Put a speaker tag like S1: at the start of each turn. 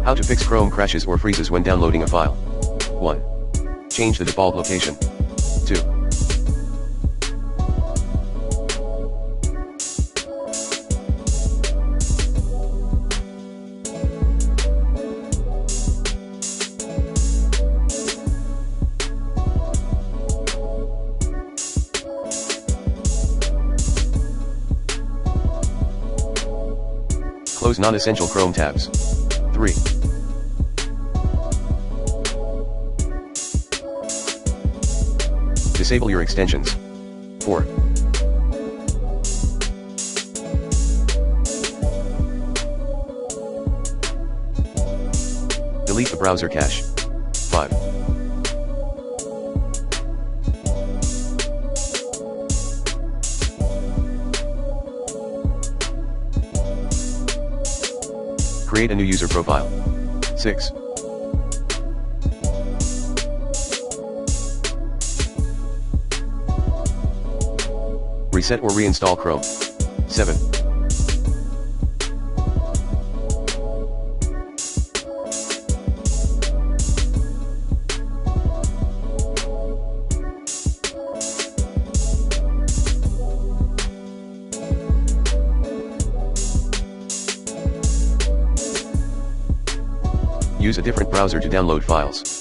S1: How to fix Chrome crashes or freezes when downloading a file. 1. Change the default location. 2. Close non-essential Chrome tabs. 3. Disable your extensions. 4. Delete the browser cache. 5. Create a new user profile. 6. Reset or reinstall Chrome. 7. Use a different browser to download files.